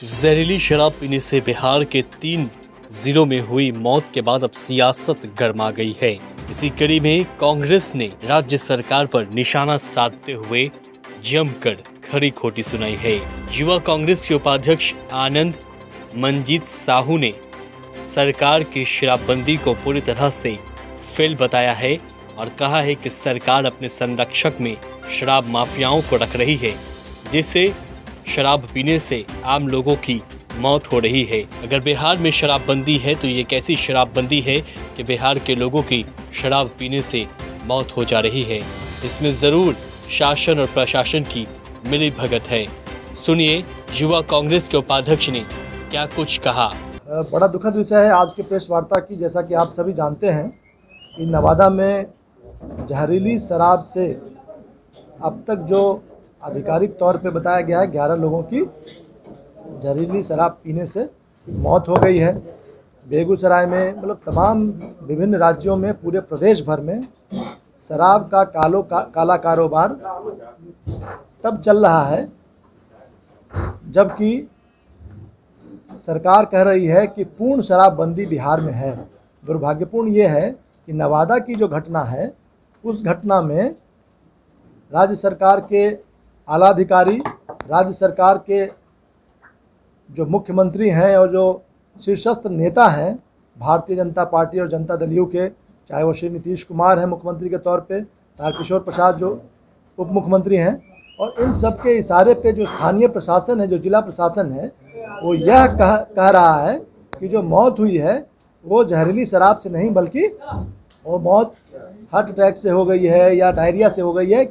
जहरीली शराब पीने से बिहार के 3 जिलों में हुई मौत के बाद अब सियासत गर्मा गई है। इसी कड़ी में कांग्रेस ने राज्य सरकार पर निशाना साधते हुए जमकर खरी खोटी सुनाई है। युवा कांग्रेस के उपाध्यक्ष आनंद मंजीत साहू ने सरकार की शराबबंदी को पूरी तरह से फेल बताया है और कहा है कि सरकार अपने संरक्षक में शराब माफियाओं को रख रही है, जिससे शराब पीने से आम लोगों की मौत हो रही है। अगर बिहार में शराबबंदी है तो ये कैसी शराबबंदी है कि बिहार के लोगों की शराब पीने से मौत हो जा रही है। इसमें जरूर शासन और प्रशासन की मिलीभगत है। सुनिए युवा कांग्रेस के उपाध्यक्ष ने क्या कुछ कहा। बड़ा दुखद विषय है आज के प्रेस वार्ता की। जैसा कि आप सभी जानते हैं कि नवादा में जहरीली शराब से अब तक जो आधिकारिक तौर पे बताया गया है 11 लोगों की जहरीली शराब पीने से मौत हो गई है। बेगूसराय में मतलब तमाम विभिन्न राज्यों में पूरे प्रदेश भर में शराब का काला कारोबार तब चल रहा है जबकि सरकार कह रही है कि पूर्ण शराबबंदी बिहार में है। दुर्भाग्यपूर्ण ये है कि नवादा की जो घटना है उस घटना में राज्य सरकार के आला अधिकारी, राज्य सरकार के जो मुख्यमंत्री हैं और जो शीर्षस्थ नेता हैं भारतीय जनता पार्टी और जनता दल यू के, चाहे वो श्री नीतीश कुमार हैं मुख्यमंत्री के तौर पे, तारकिशोर प्रसाद जो उप मुख्यमंत्री हैं, और इन सब के इशारे पे जो स्थानीय प्रशासन है, जो जिला प्रशासन है, वो यह कह रहा है कि जो मौत हुई है वो जहरीली शराब से नहीं बल्कि वो मौत हार्ट अटैक से हो गई है या डायरिया से हो गई है।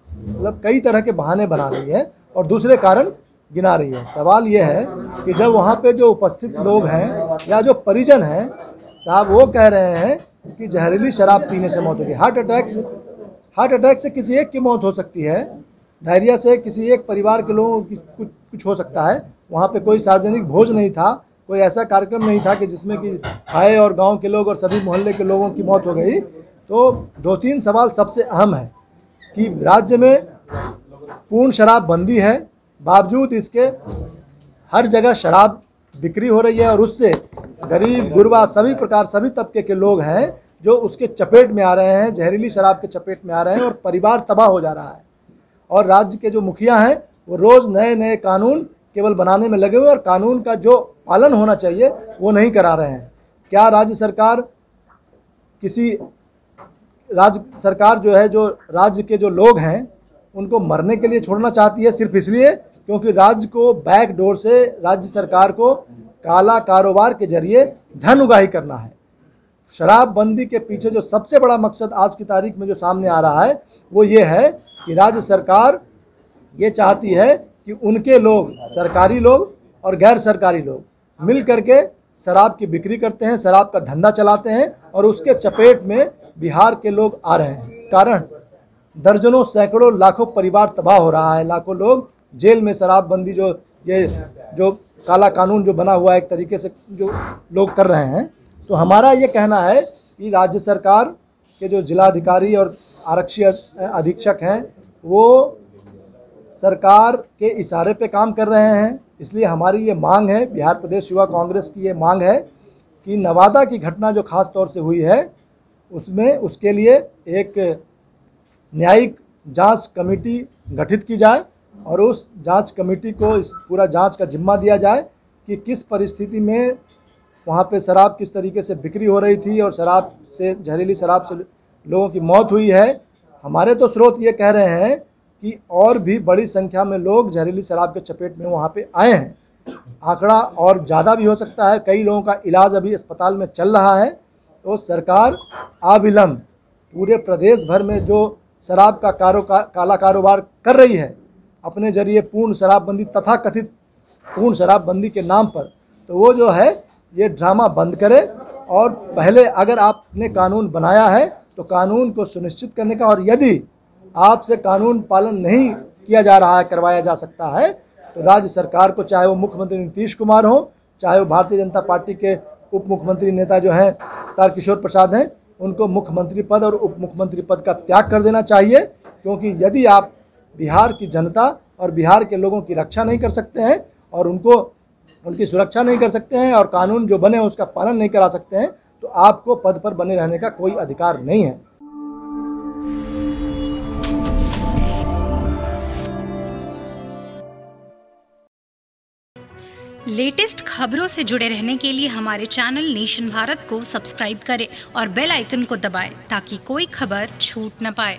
मतलब कई तरह के बहाने बना रही है और दूसरे कारण गिना रही है। सवाल यह है कि जब वहाँ पे जो उपस्थित लोग हैं या जो परिजन हैं साहब, वो कह रहे हैं कि जहरीली शराब पीने से मौत होगी। हार्ट अटैक से किसी एक की मौत हो सकती है, डायरिया से किसी एक परिवार के लोगों की कुछ हो सकता है। वहाँ पे कोई सार्वजनिक भोज नहीं था, कोई ऐसा कार्यक्रम नहीं था कि जिसमें कि आए और गांव के लोग और सभी मोहल्ले के लोगों की मौत हो गई। तो 2-3 सवाल सबसे अहम है कि राज्य में पूर्ण शराबबंदी है, बावजूद इसके हर जगह शराब बिक्री हो रही है और उससे गरीब गुरबा सभी तबके के लोग हैं जो उसके चपेट में आ रहे हैं, जहरीली शराब के चपेट में आ रहे हैं और परिवार तबाह हो जा रहा है। और राज्य के जो मुखिया हैं वो रोज़ नए नए कानून केवल बनाने में लगे हुए और कानून का जो पालन होना चाहिए वो नहीं करा रहे हैं। क्या राज्य सरकार जो है, जो राज्य के जो लोग हैं उनको मरने के लिए छोड़ना चाहती है सिर्फ इसलिए क्योंकि राज्य को बैक डोर से राज्य सरकार को काला कारोबार के जरिए धन उगाही करना है। शराबबंदी के पीछे जो सबसे बड़ा मकसद आज की तारीख में जो सामने आ रहा है वो ये है कि राज्य सरकार ये चाहती है कि उनके लोग, सरकारी लोग और गैर सरकारी लोग मिल करके शराब की बिक्री करते हैं, शराब का धंधा चलाते हैं और उसके चपेट में बिहार के लोग आ रहे हैं। कारण दर्जनों सैकड़ों लाखों परिवार तबाह हो रहा है, लाखों लोग जेल में शराबबंदी जो काला कानून जो बना हुआ है एक तरीके से जो लोग कर रहे हैं। तो हमारा ये कहना है कि राज्य सरकार के जो जिलाधिकारी और आरक्षी अधीक्षक हैं वो सरकार के इशारे पे काम कर रहे हैं। इसलिए हमारी ये मांग है, बिहार प्रदेश युवा कांग्रेस की ये मांग है कि नवादा की घटना जो खास तौर से हुई है उसके लिए एक न्यायिक जांच कमेटी गठित की जाए और उस जांच कमेटी को इस पूरा जांच का जिम्मा दिया जाए कि किस परिस्थिति में वहाँ पे शराब किस तरीके से बिक्री हो रही थी और जहरीली शराब से लोगों की मौत हुई है। हमारे तो स्रोत ये कह रहे हैं कि और भी बड़ी संख्या में लोग जहरीली शराब के चपेट में वहाँ पे आए हैं। आंकड़ा और ज़्यादा भी हो सकता है। कई लोगों का इलाज अभी अस्पताल में चल रहा है। तो सरकार अविलंब पूरे प्रदेश भर में जो शराब का काला कारोबार कर रही है अपने जरिए पूर्ण शराबबंदी तथा कथित पूर्ण शराबबंदी के नाम पर, तो वो जो है ये ड्रामा बंद करे और पहले अगर आपने कानून बनाया है तो कानून को सुनिश्चित करने का, और यदि आपसे कानून पालन नहीं किया जा रहा है, करवाया जा सकता है, तो राज्य सरकार को, चाहे वो मुख्यमंत्री नीतीश कुमार हो, चाहे वो भारतीय जनता पार्टी के उप मुख्यमंत्री नेता जो हैं तारकिशोर प्रसाद हैं, उनको मुख्यमंत्री पद और उप मुख्यमंत्री पद का त्याग कर देना चाहिए। क्योंकि यदि आप बिहार की जनता और बिहार के लोगों की रक्षा नहीं कर सकते हैं और उनको उनकी सुरक्षा नहीं कर सकते हैं और कानून जो बने उसका पालन नहीं करा सकते हैं, तो आपको पद पर बने रहने का कोई अधिकार नहीं है। लेटेस्ट खबरों से जुड़े रहने के लिए हमारे चैनल नेशन भारत को सब्सक्राइब करें और बेल आइकन को दबाएं ताकि कोई खबर छूट न पाए।